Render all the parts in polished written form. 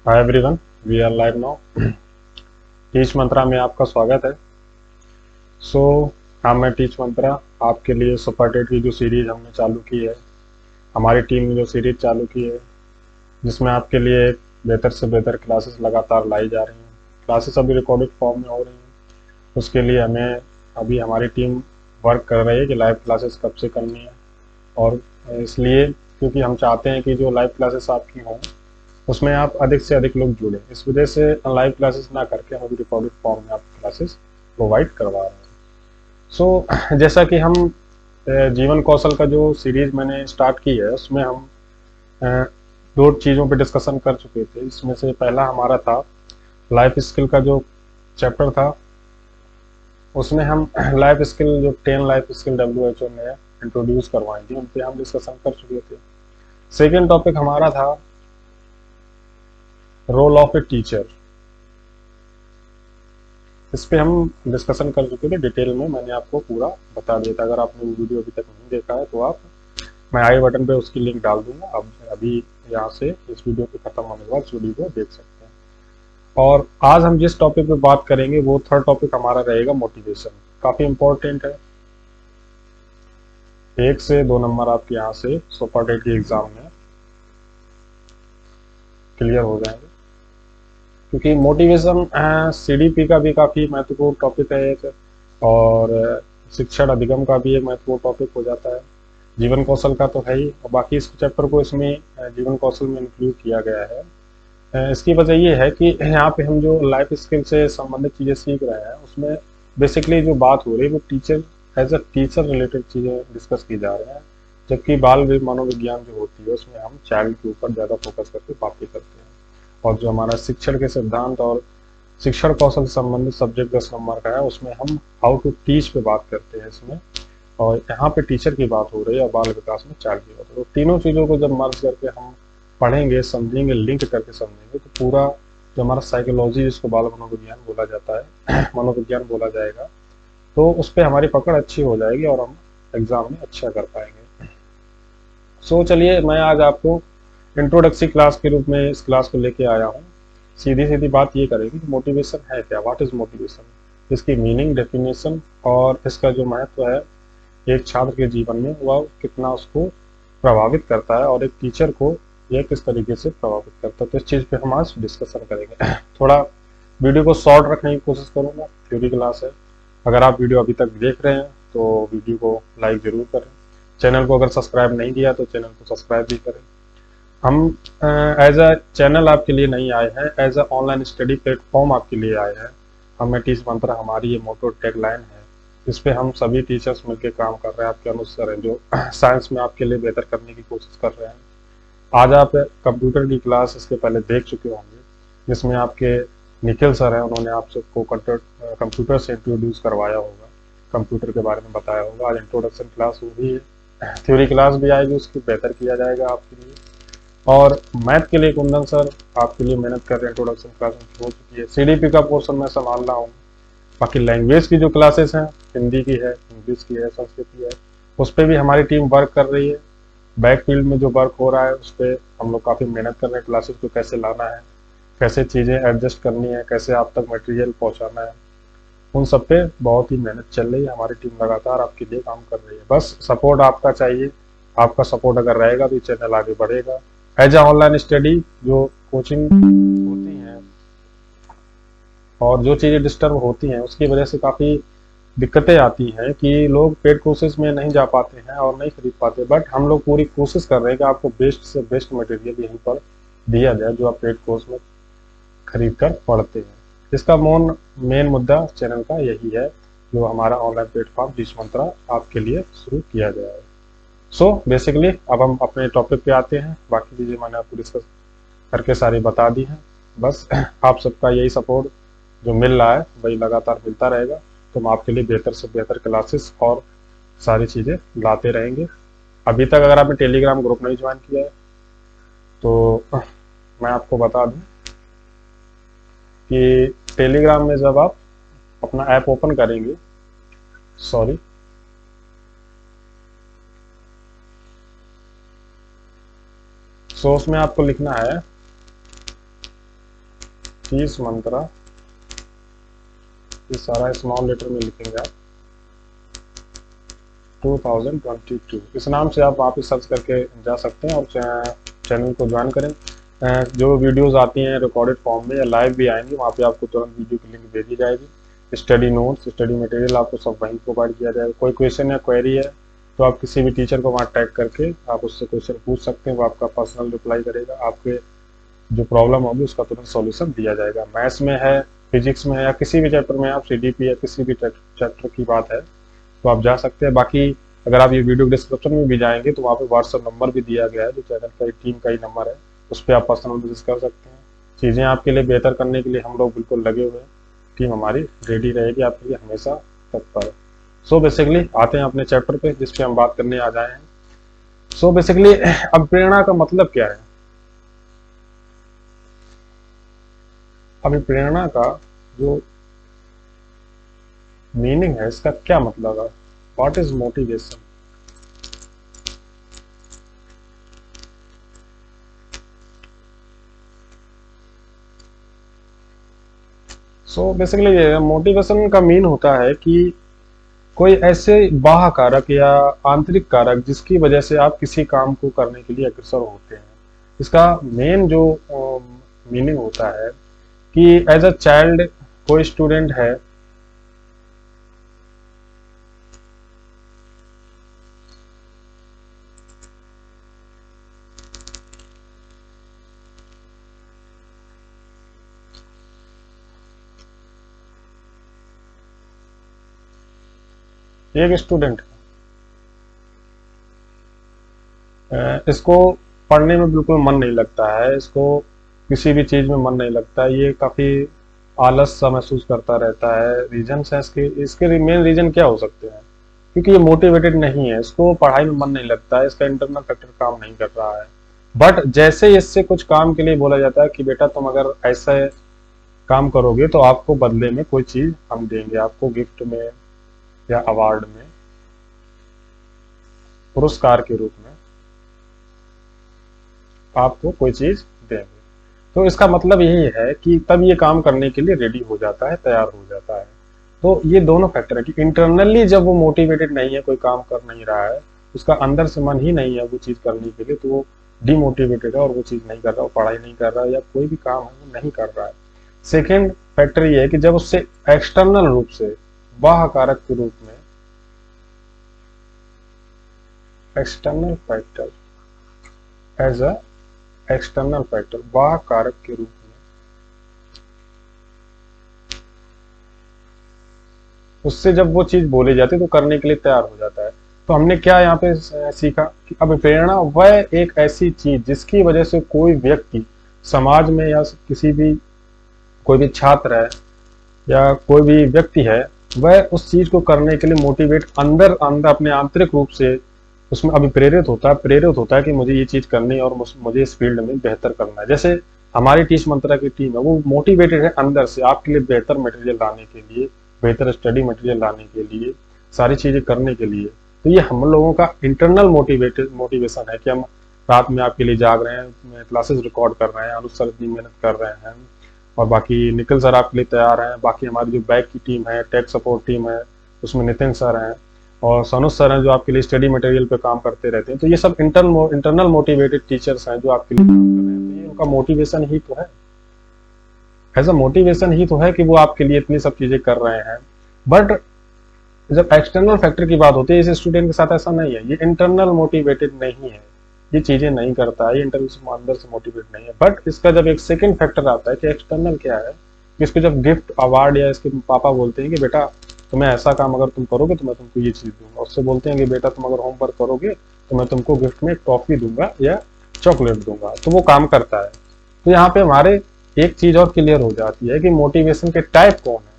Hi everyone, we are live now. Teach mantra में आपका स्वागत है। सो हाँ, मैं टीच मंत्रा आपके लिए सुपर टेट की जो सीरीज हमने चालू की है, हमारी टीम ने जो सीरीज चालू की है, जिसमें आपके लिए बेहतर से बेहतर क्लासेस लगातार लाई जा रही हैं। क्लासेस अभी रिकॉर्डेड फॉर्म में हो रही हैं। उसके लिए हमें अभी हमारी टीम वर्क कर रही है कि लाइव क्लासेस कब से करनी है। और इसलिए क्योंकि हम चाहते हैं कि जो लाइव क्लासेस आपकी हों उसमें आप अधिक से अधिक लोग जुड़े, इस वजह से लाइव क्लासेस ना करके हम अभी रिकॉर्डेड फॉर्म में आपको क्लासेस प्रोवाइड करवा रहे हैं। जैसा कि हम जीवन कौशल का जो सीरीज मैंने स्टार्ट की है उसमें हम अ, दो चीज़ों पे डिस्कशन कर चुके थे। इसमें से पहला हमारा था लाइफ स्किल का जो चैप्टर था, उसमें हम लाइफ स्किल जो 10 लाइफ स्किल WHO ने इंट्रोड्यूस करवाई थी उन पे हम डिस्कशन कर चुके थे। सेकेंड टॉपिक हमारा था रोल ऑफ ए टीचर। इस पे हम डिस्कशन कर चुके थे डिटेल में, मैंने आपको पूरा बता दिया था। अगर आपने वो वीडियो अभी तक नहीं देखा है तो आप, मैं आई बटन पे उसकी लिंक डाल दूंगा, आप अभी यहाँ से इस वीडियो के खत्म होने के बाद वीडियो को देख सकते हैं। और आज हम जिस टॉपिक पे बात करेंगे वो थर्ड टॉपिक हमारा रहेगा मोटिवेशन। काफी इंपॉर्टेंट है, 1 से 2 नंबर आपके यहाँ से सुपर टेट के एग्जाम में क्लियर हो जाएंगे, क्योंकि मोटिवेशन CDP का भी काफी महत्वपूर्ण टॉपिक है एक, और शिक्षण अधिगम का भी एक महत्वपूर्ण टॉपिक हो जाता है। जीवन कौशल का तो है ही, और बाकी इस चैप्टर को इसमें जीवन कौशल में इंक्लूड किया गया है। इसकी वजह ये है कि यहाँ पे हम जो लाइफ स्किल से संबंधित चीज़ें सीख रहे हैं उसमें बेसिकली जो बात हो रही है वो teacher, as a teacher related चीज़ें डिस्कस की जा रही हैं। जबकि बाल मनोविज्ञान जो होती है उसमें हम चाइल्ड के ऊपर ज़्यादा फोकस करके बातें करते हैं। और जो हमारा शिक्षण के सिद्धांत और शिक्षण कौशल से संबंधित सब्जेक्ट 10 नंबर का है उसमें हम हाउ टू टीच पे बात करते हैं इसमें। और यहाँ पे टीचर की बात हो रही है और बाल विकास में चाइल्ड की बात हो रही है। तो तीनों चीज़ों को जब मर्ज करके हम पढ़ेंगे, समझेंगे, लिंक करके समझेंगे तो पूरा जो हमारा साइकोलॉजी, जिसको बाल मनोविज्ञान बोला जाता है मनोविज्ञान बोला जाएगा, तो उस पर हमारी पकड़ अच्छी हो जाएगी और हम एग्जाम में अच्छा कर पाएंगे। चलिए, मैं आज आपको इंट्रोडक्टरी क्लास के रूप में इस क्लास को लेके आया हूँ। सीधी सीधी बात ये करेंगे कि मोटिवेशन है क्या, व्हाट इज मोटिवेशन, इसकी मीनिंग, डेफिनेशन और इसका जो महत्व है एक छात्र के जीवन में वह कितना उसको प्रभावित करता है और एक टीचर को यह किस तरीके से प्रभावित करता है। तो इस चीज़ पे हम आज डिस्कशन करेंगे। थोड़ा वीडियो को शॉर्ट रखने की कोशिश करूंगा, थ्योरी क्लास है। अगर आप वीडियो अभी तक देख रहे हैं तो वीडियो को लाइक जरूर करें। चैनल को अगर सब्सक्राइब नहीं किया तो चैनल को सब्सक्राइब भी करें। हम एज अ चैनल आपके लिए नहीं आए हैं, as a online study platform आपके लिए आए हैं। हमें टीच मंत्र, हमारी ये मोटो टैगलाइन है, इस पे हम सभी टीचर्स मिलकर काम कर रहे हैं, आपके अनुसार हैं जो साइंस में आपके लिए बेहतर करने की कोशिश कर रहे हैं। आज आप कंप्यूटर की क्लास इसके पहले देख चुके होंगे, जिसमें आपके निखिल सर हैं, उन्होंने आप सबको कंप्यूटर से इंट्रोड्यूस करवाया होगा, कंप्यूटर के बारे में बताया होगा। आज इंट्रोडक्शन क्लास होगी, थ्योरी क्लास भी आएगी, उसकी बेहतर किया जाएगा आपके लिए। और मैथ के लिए कुंदन सर आपके लिए मेहनत कर रहे हैं, इंट्रोडक्शन क्लास हो चुकी है। CDP का पोर्शन मैं संभाल रहा हूँ। बाकी लैंग्वेज की जो क्लासेस हैं, हिंदी की है, इंग्लिश की है, संस्कृत की है, उस पर भी हमारी टीम वर्क कर रही है। बैक फील्ड में जो वर्क हो रहा है उस पर हम लोग काफ़ी मेहनत कर रहे हैं। क्लासेस को कैसे लाना है, कैसे चीज़ें एडजस्ट करनी है, कैसे आप तक मटेरियल पहुंचाना है, उन सब पे बहुत ही मेहनत चल रही है। हमारी टीम लगातार आपके लिए काम कर रही है, बस सपोर्ट आपका चाहिए। आपका सपोर्ट अगर रहेगा तो ये चैनल आगे बढ़ेगा। एज ए ऑनलाइन स्टडी जो कोचिंग होती हैं और जो चीज़ें डिस्टर्ब होती हैं उसकी वजह से काफ़ी दिक्कतें आती हैं कि लोग पेड कोर्सेज में नहीं जा पाते हैं और नहीं खरीद पाते। बट हम लोग पूरी कोशिश कर रहे हैं कि आपको बेस्ट से बेस्ट मटेरियल यहीं पर दिया जाए जो आप पेड कोर्स में खरीद कर पढ़ते हैं। इसका मेन मुद्दा चैनल का यही है, जो हमारा ऑनलाइन प्लेटफॉर्म टीच मंत्रा आपके लिए शुरू किया गया है। बेसिकली अब हम अपने टॉपिक पे आते हैं। बाकी चीज़ें मैंने आपको डिस्कस करके सारी बता दी हैं। बस आप सबका यही सपोर्ट जो मिल रहा है वही लगातार मिलता रहेगा, तो हम आपके लिए बेहतर से बेहतर क्लासेस और सारी चीज़ें लाते रहेंगे। अभी तक अगर आपने टेलीग्राम ग्रुप नहीं ज्वाइन किया है तो मैं आपको बता दूं कि टेलीग्राम में जब आप अपना ऐप ओपन करेंगे, सॉरी, उसमें आपको लिखना है 30 मंत्रा, ये सारा स्मॉल लेटर में लिखेंगे आप 2022। इस नाम से आप वहाँ पे सर्च करके जा सकते हैं और चैनल को ज्वाइन करें। जो वीडियोस आती हैं रिकॉर्डेड फॉर्म में या लाइव भी आएंगी, वहाँ पे आपको तुरंत वीडियो की लिंक भेजी जाएगी। स्टडी नोट्स, स्टडी मटेरियल आपको सब वहीं प्रोवाइड किया जाएगा। कोई क्वेश्चन या क्वेरी है तो आप किसी भी टीचर को वहाँ टैग करके आप उससे क्वेश्चन पूछ सकते हैं, वो आपका पर्सनल रिप्लाई करेगा। आपके जो प्रॉब्लम होगी उसका तुरंत सॉल्यूशन दिया जाएगा। मैथ्स में है, फिजिक्स में है, या किसी भी चैप्टर में आप सीडीपी या किसी भी चैप्टर की बात है तो आप जा सकते हैं। बाकी अगर आप ये वीडियो डिस्क्रिप्शन में भी जाएंगे तो वहाँ पे व्हाट्सएप नंबर भी दिया गया है, जो चैनल का टीम का ही नंबर है, उस पर आप पर्सनल मैसेज कर सकते हैं। चीज़ें आपके लिए बेहतर करने के लिए हम लोग बिल्कुल लगे हुए हैं। टीम हमारी रेडी रहेगी आपके लिए हमेशा तत्पर। सो बेसिकली आते हैं अपने चैप्टर पे जिस पे हम बात करने आ जाए हैं। सो बेसिकली अब प्रेरणा का मतलब क्या है? अभी प्रेरणा का जो मीनिंग है, इसका क्या मतलब है? What is motivation? So basically motivation का मीन होता है कि कोई ऐसे बाह्य कारक या आंतरिक कारक जिसकी वजह से आप किसी काम को करने के लिए अग्रसर होते हैं। इसका मेन जो मीनिंग होता है कि एज अ चाइल्ड कोई स्टूडेंट है, एक स्टूडेंट इसको पढ़ने में बिल्कुल मन नहीं लगता है, इसको किसी भी चीज में मन नहीं लगता है, ये काफी आलस सा महसूस करता रहता है। रीजन है इसके इसके मेन रीजन क्या हो सकते हैं? क्योंकि ये मोटिवेटेड नहीं है, इसको पढ़ाई में मन नहीं लगता है, इसका इंटरनल फैक्टर काम नहीं कर रहा है। बट जैसे इससे कुछ काम के लिए बोला जाता है कि बेटा तुम अगर ऐसा काम करोगे तो आपको बदले में कोई चीज हम देंगे, आपको गिफ्ट में या अवार्ड में, पुरस्कार के रूप में आपको कोई चीज देंगे। तो इसका मतलब यही है कि तब ये काम करने के लिए रेडी हो जाता है, तैयार हो जाता है। तो ये दोनों फैक्टर है कि इंटरनली जब वो मोटिवेटेड नहीं है, कोई काम कर नहीं रहा है, उसका अंदर से मन ही नहीं है वो चीज करने के लिए, तो वो डिमोटिवेटेड है और वो चीज नहीं कर रहा, वो पढ़ाई नहीं कर रहा है या कोई भी काम है वो नहीं कर रहा है। सेकेंड फैक्टर ये है कि जब उससे एक्सटर्नल रूप से, बाह्य कारक के रूप में, external factor as a external factor, बाह्य कारक के रूप में उससे जब वो चीज बोली जाती है तो करने के लिए तैयार हो जाता है। तो हमने क्या यहाँ पे सीखा कि अब प्रेरणा वह एक ऐसी चीज जिसकी वजह से कोई व्यक्ति समाज में या किसी भी, कोई भी छात्र है या कोई भी व्यक्ति है, वह उस चीज को करने के लिए मोटिवेट अंदर अंदर अपने आंतरिक रूप से उसमें अभी प्रेरित होता है कि मुझे ये चीज करनी है और मुझे इस फील्ड में बेहतर करना है। जैसे हमारी टीच मंत्रा की टीम है, वो मोटिवेटेड है अंदर से आपके लिए बेहतर मटेरियल लाने के लिए, बेहतर स्टडी मटेरियल लाने के लिए, सारी चीजें करने के लिए। तो ये हम लोगों का इंटरनल मोटिवेशन है कि हम रात में आपके लिए जाग रहे हैं, क्लासेस रिकॉर्ड कर रहे हैं, अनुज सर इतनी मेहनत कर रहे हैं, और बाकी निखिल सर आपके लिए तैयार हैं, बाकी हमारी जो बैक की टीम है, टेक सपोर्ट टीम है, उसमें नितिन सर हैं और सनुज सर हैं जो आपके लिए स्टडी मटेरियल पे काम करते रहते हैं। तो ये सब इंटरनल मोटिवेटेड टीचर्स हैं जो आपके लिए काम कर रहे हैं। तो ये उनका मोटिवेशन ही तो है, एज अ मोटिवेशन ही तो है कि वो आपके लिए इतनी सब चीजें कर रहे हैं। बट जब एक्सटर्नल फैक्टर की बात होती है, इस स्टूडेंट के साथ ऐसा नहीं है, ये इंटरनल मोटिवेटेड नहीं है, ये चीजें नहीं करता है, ये इंटरनल से अंदर से मोटिवेट नहीं है। बट इसका जब एक सेकंड फैक्टर आता है कि एक्सटर्नल क्या है, इसको जब गिफ्ट अवार्ड या इसके पापा बोलते हैं कि बेटा तुम्हें ऐसा काम अगर तुम करोगे तो मैं तुमको ये चीज दूंगा, उससे बोलते हैं कि बेटा तुम अगर होमवर्क करोगे तो मैं तुमको गिफ्ट में एक टॉफी दूंगा या चॉकलेट दूंगा, तो वो काम करता है। तो यहाँ पे हमारे एक चीज और क्लियर हो जाती है कि मोटिवेशन के टाइप कौन है।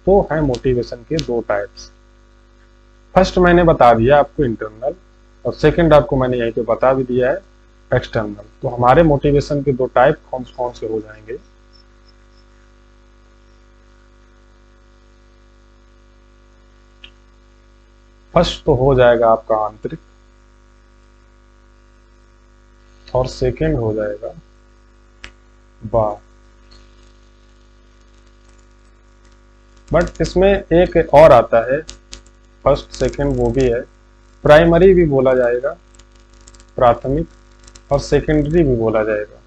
तो है मोटिवेशन के दो टाइप्स। फर्स्ट मैंने बता दिया आपको इंटरनल, और सेकंड आपको मैंने यहीं पे बता भी दिया है एक्सटर्नल। तो हमारे मोटिवेशन के दो टाइप कौन कौन से हो जाएंगे? फर्स्ट तो हो जाएगा आपका आंतरिक, और सेकंड हो जाएगा बाह्य। बट इसमें एक और आता है, फर्स्ट सेकंड वो भी है, प्राइमरी भी बोला जाएगा, प्राथमिक, और सेकेंडरी भी बोला जाएगा।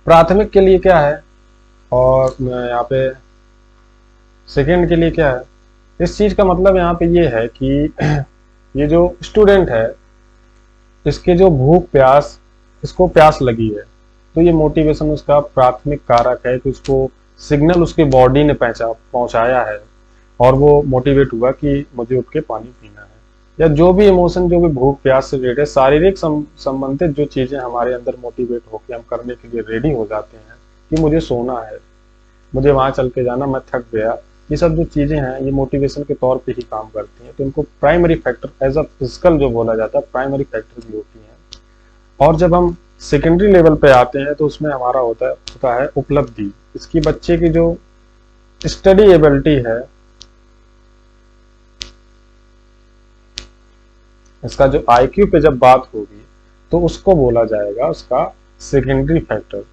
प्राथमिक के लिए क्या है और यहाँ पे सेकेंड के लिए क्या है, इस चीज का मतलब यहाँ पे ये है कि ये जो स्टूडेंट है इसके जो भूख प्यास, इसको प्यास लगी है, तो ये मोटिवेशन उसका प्राथमिक कारक है कि उसको सिग्नल उसके बॉडी ने पहुंचाया है और वो मोटिवेट हुआ कि मुझे उठ के पानी पीना है। या जो भी इमोशन, जो भी भूख प्यास से रिलेटेड शारीरिक संबंधित जो चीजें हमारे अंदर मोटिवेट होकर हम करने के लिए रेडी हो जाते हैं कि मुझे सोना है, मुझे वहां चल के जाना, मैं थक गया, ये सब जो चीजें हैं ये मोटिवेशन के तौर पे ही काम करती हैं। तो इनको primary factor as a physical जो बोला जाता है, प्राइमरी फैक्टर भी होती हैं। और जब हम सेकेंडरी लेवल पे आते हैं तो उसमें हमारा होता है उपलब्धि। इसकी बच्चे की जो स्टडी एबिलिटी है, इसका जो आईक्यू पे जब बात होगी तो उसको बोला जाएगा उसका सेकेंडरी फैक्टर।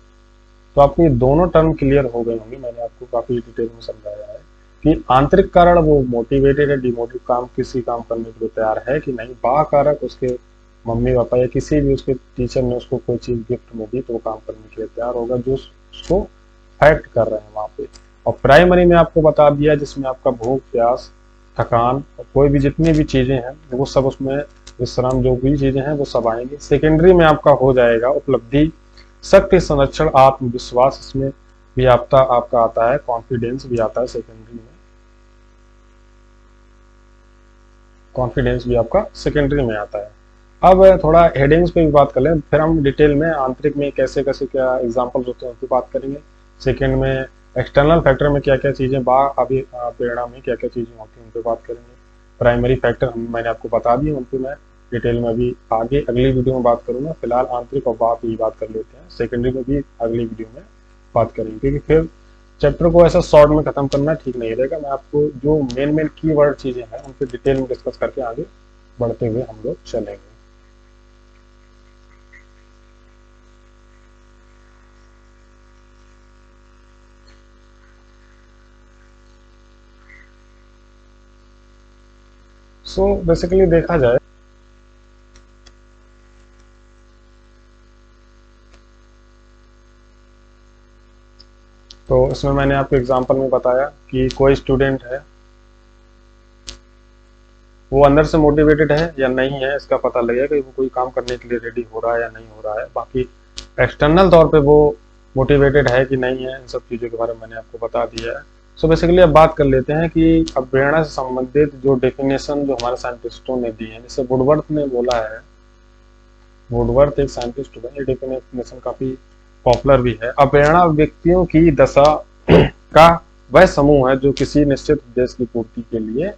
तो आपको ये दोनों टर्म क्लियर हो गए होंगे, मैंने आपको काफी डिटेल में समझाया है कि आंतरिक कारण वो मोटिवेटेड है, डिमोटिव किसी काम करने के लिए तैयार है कि नहीं, बाह्य कारक उसके मम्मी पापा या किसी भी उसके टीचर ने उसको कोई चीज गिफ्ट में दी तो वो काम करने के लिए तैयार होगा, जो उसको फैक्ट कर रहे हैं वहां पे। और प्राइमरी में आपको बता दिया जिसमें आपका भूख प्यास थकान कोई भी जितनी भी चीजें हैं वो सब उसमें, विश्राम, जो भी चीजें हैं वो सब आएंगी। सेकेंडरी में आपका हो जाएगा उपलब्धि, शक्ति संरक्षण, आत्मविश्वास, इसमें भी आपका आता है, कॉन्फिडेंस भी आता है सेकेंडरी में, कॉन्फिडेंस भी आपका सेकेंडरी में आता है। अब थोड़ा हेडिंग्स पे भी बात कर लें, फिर हम डिटेल में आंतरिक में कैसे कैसे क्या एग्जांपल्स होते हैं उन पर बात करेंगे। सेकेंड में एक्सटर्नल फैक्टर में क्या क्या चीजें, प्रेरणा में क्या क्या चीजें होती हैं उन पर बात करेंगे। प्राइमरी फैक्टर मैंने आपको बता दिए, उन पर मैं डिटेल में अभी आगे अगली वीडियो में बात करूंगा। फिलहाल आंतरिक और बाह्य की बात कर लेते हैं, सेकेंडरी में भी अगली वीडियो में बात करेंगे, क्योंकि फिर चैप्टर को ऐसा शॉर्ट में खत्म करना ठीक नहीं रहेगा। मैं आपको जो मेन कीवर्ड चीजें हैं उन पर डिटेल में डिस्कस करके आगे बढ़ते हुए हम लोग चलेंगे। सो बेसिकली देखा जाए तो इसमें मैंने आपको एग्जांपल में बताया कि कोई स्टूडेंट है वो अंदर से मोटिवेटेड है या नहीं है, इसका पता लगेगा कि वो कोई काम करने के लिए रेडी हो रहा है या नहीं हो रहा है। बाकी एक्सटर्नल तौर पे वो मोटिवेटेड है कि नहीं है, इन सब चीज़ों के बारे में मैंने आपको बता दिया है। सो बेसिकली अब बात कर लेते हैं कि अब प्रेरणा से संबंधित जो डेफिनेशन जो हमारे साइंटिस्टों ने दी है, जैसे वुडवर्थ ने बोला है, वुडवर्थ एक साइंटिस्ट हुआ, ये डेफिनेशन काफी पॉपुलर भी है। अप्रेरणा व्यक्तियों की दशा का वह समूह है जो किसी निश्चित उद्देश्य की पूर्ति के लिए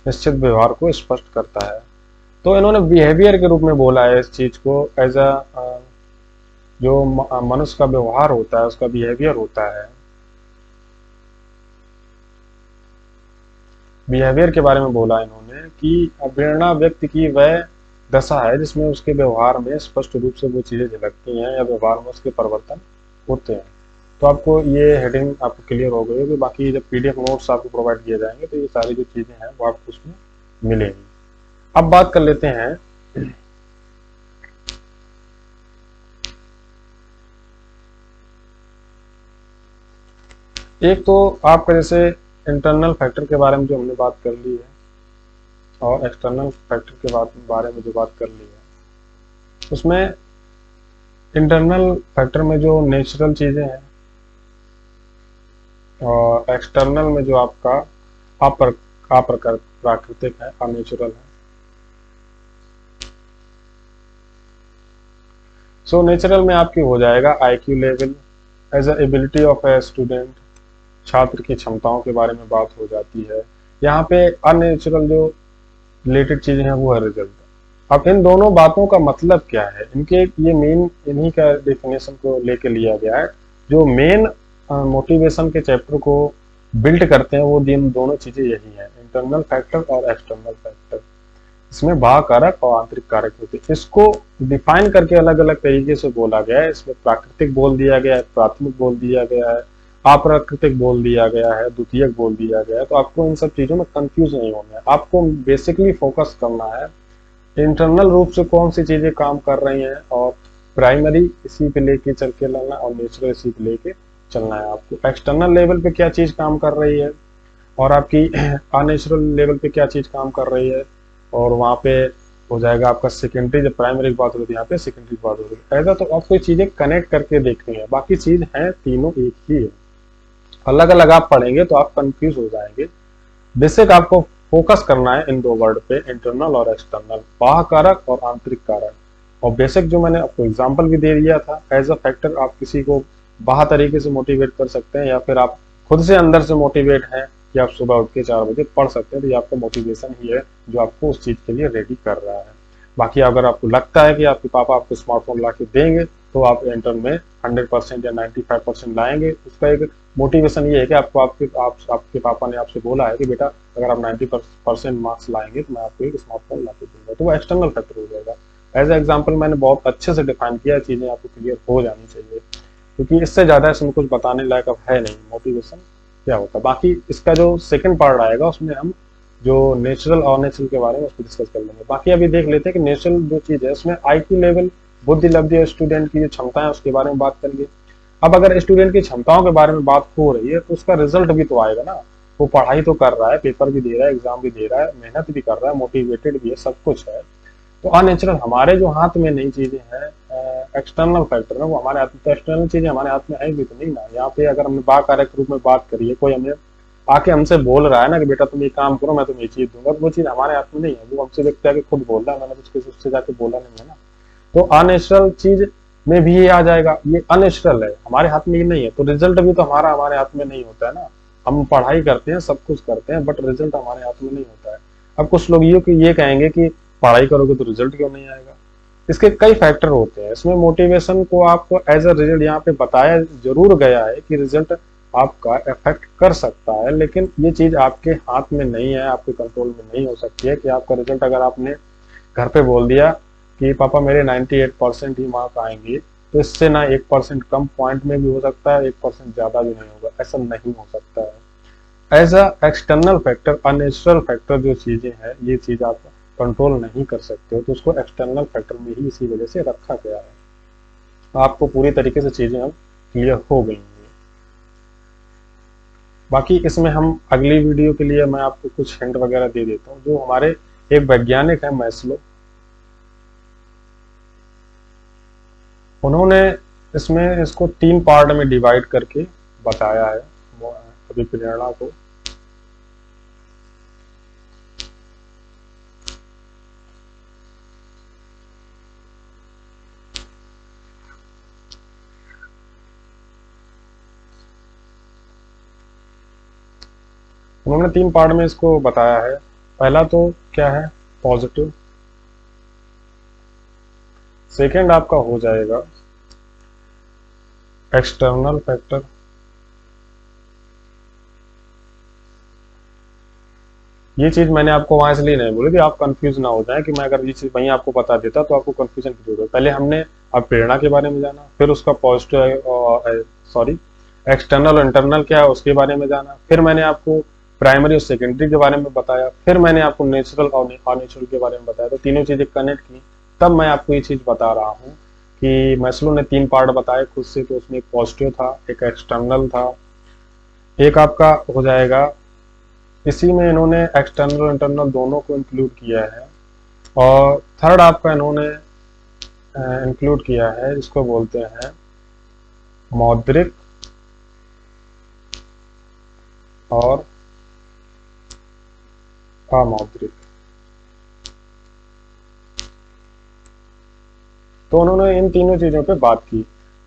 निश्चित व्यवहार को स्पष्ट करता है। तो इन्होंने बिहेवियर के रूप में बोला है इस चीज को, एज अ जो मनुष्य का व्यवहार होता है उसका बिहेवियर होता है। बिहेवियर के बारे में बोला इन्होंने कि अप्रेरणा व्यक्ति की वह दशा है जिसमें उसके व्यवहार में स्पष्ट रूप से वो चीजें झलकती हैं या व्यवहार में उसके परिवर्तन होते हैं। तो आपको ये हेडिंग आपको क्लियर हो गई होगी। बाकी जब पीडीएफ नोट्स आपको प्रोवाइड किए जाएंगे तो ये सारी जो चीजें हैं वो आपको उसमें मिलेंगी। अब बात कर लेते हैं एक तो आपका जैसे इंटरनल फैक्टर के बारे में जो हमने बात कर ली है और एक्सटर्नल फैक्टर के बारे में जो बात कर ली है, उसमें इंटरनल फैक्टर में जो नेचुरल चीजें हैं और एक्सटर्नल में जो आपका प्राकृतिक है, अनेचुरल है। सो नेचुरल में आपकी हो जाएगा IQ level, as a ability of a student, छात्र की क्षमताओं के बारे में बात हो जाती है। यहाँ पे अननेचुरल जो रिलेटेड चीजें हैं वो है रिजल्ट। अब इन दोनों बातों का मतलब क्या है, इनके ये मेन इन्हीं का डेफिनेशन को लेके लिया गया है। जो मेन मोटिवेशन के चैप्टर को बिल्ड करते हैं वो दोनों चीजें यही है, इंटरनल फैक्टर और एक्सटर्नल फैक्टर। इसमें बाह्य कारक और आंतरिक कारक होते हैं। इसको डिफाइन करके अलग अलग तरीके से बोला गया है। इसमें प्राकृतिक बोल दिया गया है, प्राथमिक बोल दिया गया है, अप्राकृतिक बोल दिया गया है, द्वितीयक बोल दिया गया है। तो आपको इन सब चीजों में कंफ्यूज नहीं होना है। आपको बेसिकली फोकस करना है इंटरनल रूप से कौन सी चीजें काम कर रही हैं, और प्राइमरी इसी पे लेके चल के लाना और नेचुरल इसी पे लेके चलना है। आपको एक्सटर्नल लेवल पे क्या चीज काम कर रही है और आपकी अननेचुरल लेवल पे क्या चीज काम कर रही है, और वहां पे हो जाएगा आपका सेकेंडरी। जब प्राइमरी की बात होती है यहाँ पे सेकेंडरी की बात होती है। ऐसा तो आपको चीजें कनेक्ट करके देखनी है, बाकी चीज है तीनों एक ही है। अलग अलग आप पढ़ेंगे तो आप कंफ्यूज हो जाएंगे। बेसिक आपको फोकस करना है इन दो वर्ड पे, इंटरनल और एक्सटर्नल, बाह्य कारक और आंतरिक कारक। और बेसिक जो मैंने आपको एग्जांपल भी दे दिया था, एज अ फैक्टर आप किसी को बाह्य तरीके से मोटिवेट कर सकते हैं, या फिर आप खुद से अंदर से मोटिवेट हैं कि आप सुबह उठ के 4 बजे पढ़ सकते हैं। तो ये आपका मोटिवेशन ही है जो आपको उस चीज के लिए रेडी कर रहा है। बाकी अगर आपको लगता है कि आपके पापा आपको स्मार्टफोन ला के देंगे तो आप इंटर में 100% या 95% लाएंगे, उसका एक मोटिवेशन ये है कि आपके पापा ने आपसे बोला है कि बेटा अगर आप 90% मार्क्स लाएंगे तो मैं आपको एक स्मार्टफोन ला के दूंगा। तो वो एक्सटर्नल फैक्टर हो जाएगा। एज ए एग्जाम्पल मैंने बहुत अच्छे से डिफाइन किया, चीजें आपको क्लियर हो जानी चाहिए, क्योंकि इससे ज्यादा इसमें कुछ बताने लायक अब है नहीं मोटिवेशन क्या होता है। बाकी इसका जो सेकंड पार्ट आएगा उसमें हम जो नेचुरल और नेचुरल के बारे में उसको डिस्कस कर लेंगे। बाकी अभी देख लेते हैं कि नेचुरल जो चीज है उसमें IQ लेवल, बुद्धि लब्धि, स्टूडेंट की जो क्षमता है उसके बारे में बात करेंगे। अब अगर स्टूडेंट की क्षमताओं के बारे में बात हो रही है तो उसका रिजल्ट भी तो आएगा ना। वो पढ़ाई तो कर रहा है, पेपर भी दे रहा है, एग्जाम भी दे रहा है, मेहनत भी कर रहा है, मोटिवेटेड भी है, सब कुछ है। तो अननेचुरल हमारे जो हाथ में नई चीजें हैं, एक्सटर्नल फैक्टर है वो हमारे हाथ में, तो एक्सटर्नल चीजें हमारे हाथ में है भी तो नहीं ना। यहाँ पे अगर हमने बाह्य कारक के रूप में बात करी है, कोई हमें आके हमसे बोल रहा है ना कि बेटा तुम ये काम करो मैं तुम्हें ये चीज दूंगा, तो वो चीज हमारे हाथ में नहीं है। वो हमसे व्यक्ति आके खुद बोल रहा है, मैंने तो उससे जाके बोला नहीं है ना। तो अननेचुरल चीज में भी ये आ जाएगा, ये अननेचुरल है, हमारे हाथ में ये नहीं है। तो रिजल्ट भी तो हमारे हाथ में नहीं होता है ना। हम पढ़ाई करते हैं, सब कुछ करते हैं, बट रिजल्ट हमारे हाथ में नहीं होता है। अब कुछ लोग ये कहेंगे कि पढ़ाई करोगे तो रिजल्ट क्यों नहीं आएगा। इसके कई फैक्टर होते हैं। इसमें मोटिवेशन को आपको एज अ रिजल्ट यहाँ पे बताया जरूर गया है कि रिजल्ट आपका इफेक्ट कर सकता है, लेकिन ये चीज आपके हाथ में नहीं है, आपके कंट्रोल में नहीं हो सकती है कि आपका रिजल्ट, अगर आपने घर पे बोल दिया कि पापा मेरे 98% ही मार्क आएंगे, तो इससे ना 1% कम पॉइंट में भी हो सकता है, 1% ज्यादा भी नहीं होगा, ऐसा नहीं हो सकता है। As a external factor, unnatural factor जो चीजें हैं, ये चीज आप कंट्रोल नहीं कर सकते हो, तो उसको एक्सटर्नल फैक्टर में ही इसी वजह से रखा गया है। आपको पूरी तरीके से चीजें अब क्लियर हो गई हैं। बाकी इसमें हम अगली वीडियो के लिए मैं आपको कुछ हिंट वगैरह दे देता हूँ। जो हमारे एक वैज्ञानिक है मैस्लो, उन्होंने इसमें इसको 3 पार्ट में डिवाइड करके बताया है अभिप्रेरणा को। उन्होंने 3 पार्ट में इसको बताया है। पहला तो क्या है, पॉजिटिव। सेकंड आपका हो जाएगा एक्सटर्नल फैक्टर। ये चीज मैंने आपको वहां इसलिए नहीं बोली कि आप कंफ्यूज ना हो जाए, कि मैं अगर ये चीज वहीं आपको बता देता तो आपको कंफ्यूजन क्रिएट हो। पहले हमने अब प्रेरणा के बारे में जाना, फिर उसका पॉजिटिव सॉरी एक्सटर्नल और इंटरनल क्या है उसके बारे में जाना, फिर मैंने आपको प्राइमरी और सेकेंडरी के बारे में बताया, फिर मैंने आपको नेचुरल और अननेचुरल के बारे में बताया। तो तीनों चीजें कनेक्ट की, तब मैं आपको ये चीज बता रहा हूँ कि मैस्लो ने 3 पार्ट बताए खुद से। तो उसमें एक पॉजिटिव था, एक एक्सटर्नल था, एक आपका हो जाएगा, इसी में इन्होंने एक्सटर्नल और इंटरनल दोनों को इंक्लूड किया है। और थर्ड आपका इन्होंने इंक्लूड किया है जिसको बोलते हैं मौद्रिक और अमौद्रिक। तो उन्होंने इन तीनों चीजों पे बात की।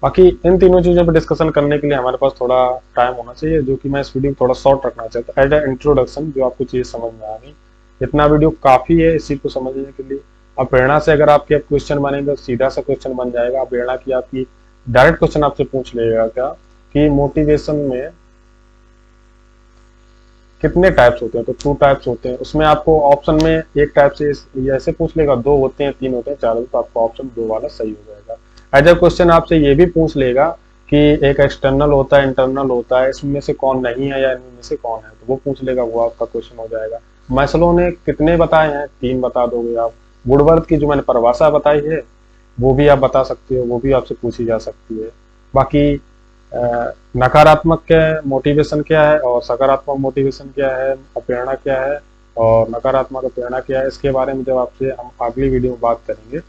बाकी इन तीनों चीजों पे डिस्कशन करने के लिए हमारे पास थोड़ा टाइम होना चाहिए, जो कि मैं इस वीडियो को थोड़ा शॉर्ट रखना चाहता हूँ एज ए इंट्रोडक्शन, जो आपको चीज समझ में आ गई। इतना वीडियो काफी है इसी को समझने के लिए। अब प्रेरणा से अगर आपके क्वेश्चन बनेंगे तो सीधा सा क्वेश्चन बन जाएगा। प्रेरणा की आपकी डायरेक्ट क्वेश्चन आपसे पूछ लेगा क्या कि मोटिवेशन में कितने टाइप्स होते हैं, तो 2 टाइप्स होते हैं। उसमें आपको ऑप्शन में एक टाइप से ये ऐसे पूछ लेगा, 2 होते हैं, 3 होते हैं, 4 होते हैं, तो आपको ऑप्शन 2 वाला सही हो जाएगा। एज ए क्वेश्चन आपसे ये भी पूछ लेगा कि एक एक्सटर्नल होता है, इंटरनल होता है, इसमें से कौन नहीं है या इनमें से कौन है, तो वो पूछ लेगा, वो आपका क्वेश्चन हो जाएगा। मैस्लो ने कितने बताए हैं, 3 बता दोगे आप। वुडवर्थ की जो मैंने परिभाषा बताई है वो भी आप बता सकते हो, वो भी आपसे पूछी जा सकती है। बाकी नकारात्मक क्या है, मोटिवेशन क्या है, और सकारात्मक मोटिवेशन क्या है, प्रेरणा क्या है, और नकारात्मक प्रेरणा क्या है, इसके बारे में जब आपसे हम अगली वीडियो में बात करेंगे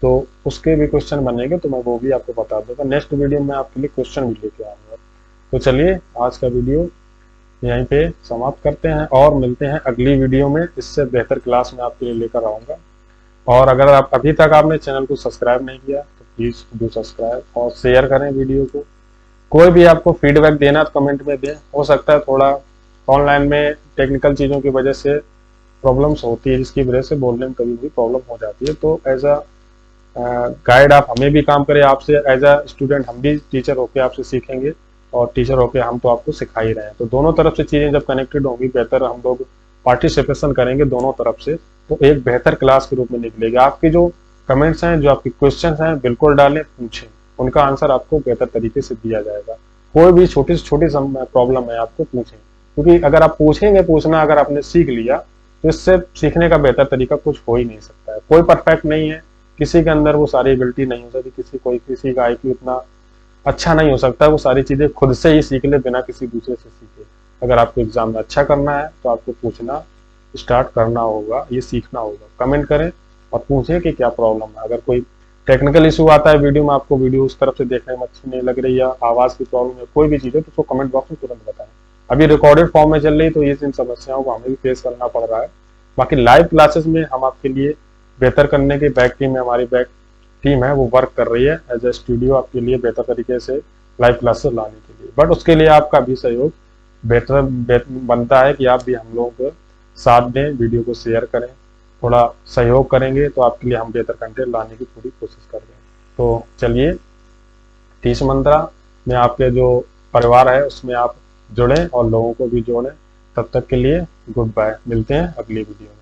तो उसके भी क्वेश्चन बनेंगे, तो मैं वो भी आपको बता दूंगा। नेक्स्ट वीडियो में आपके लिए क्वेश्चन भी लेके आऊंगा। तो चलिए आज का वीडियो यहीं पे समाप्त करते हैं और मिलते हैं अगली वीडियो में, इससे बेहतर क्लास में आपके लिए लेकर आऊंगा। और अगर आप अभी तक आपने चैनल को सब्सक्राइब नहीं किया तो प्लीज डू सब्सक्राइब और शेयर करें वीडियो को। कोई भी आपको फीडबैक देना तो कमेंट में दें। हो सकता है थोड़ा ऑनलाइन में टेक्निकल चीज़ों की वजह से प्रॉब्लम्स होती है, जिसकी वजह से बोलने में कभी भी प्रॉब्लम हो जाती है। तो एज अ गाइड आप हमें भी काम करें, आपसे एज अ स्टूडेंट हम भी टीचर होके आपसे सीखेंगे, और टीचर होके हम तो आपको सिखा ही रहे हैं। तो दोनों तरफ से चीज़ें जब कनेक्टेड होंगी, बेहतर हम लोग पार्टिसिपेशन करेंगे दोनों तरफ से, तो एक बेहतर क्लास के रूप में निकलेगी। आपके जो कमेंट्स हैं, जो आपके क्वेश्चन हैं, बिल्कुल डालें, पूछें, उनका आंसर आपको बेहतर तरीके से दिया जाएगा। कोई भी छोटी से छोटी प्रॉब्लम है आपको पूछें, क्योंकि अगर आप पूछेंगे, पूछना अगर आपने सीख लिया तो इससे सीखने का बेहतर तरीका कुछ हो ही नहीं सकता है। कोई परफेक्ट नहीं है, किसी के अंदर वो सारी एबिलिटी नहीं हो सकती, किसी का IQ इतना अच्छा नहीं हो सकता, वो सारी चीजें खुद से ही सीख ले बिना किसी दूसरे से सीखे। अगर आपको एग्जाम में अच्छा करना है तो आपको पूछना स्टार्ट करना होगा, ये सीखना होगा। कमेंट करें और पूछें कि क्या प्रॉब्लम है। अगर कोई टेक्निकल इशू आता है वीडियो में, आपको वीडियो उस तरफ से देखने में अच्छी नहीं लग रही है, आवाज की प्रॉब्लम है, कोई भी चीज है, तो उसको कमेंट बॉक्स में तुरंत बताएं। अभी रिकॉर्डेड फॉर्म में चल रही, तो ये इन समस्याओं को हमें भी फेस करना पड़ रहा है। बाकी लाइव क्लासेस में हम आपके लिए बेहतर करने की बैक टीम में, हमारी बैक टीम है, वो वर्क कर रही है एज ए स्टूडियो आपके लिए बेहतर तरीके से लाइव क्लासेस लाने के लिए। बट उसके लिए आपका भी सहयोग बेहतर बनता है कि आप भी हम लोगों को साथ दें, वीडियो को शेयर करें, थोड़ा सहयोग करेंगे तो आपके लिए हम बेहतर कंटेंट लाने की पूरी कोशिश कर रहे हैं। तो चलिए, 30 मंत्रा में आपके जो परिवार है उसमें आप जुड़ें और लोगों को भी जोड़ें। तब तक के लिए गुड बाय, मिलते हैं अगली वीडियो में।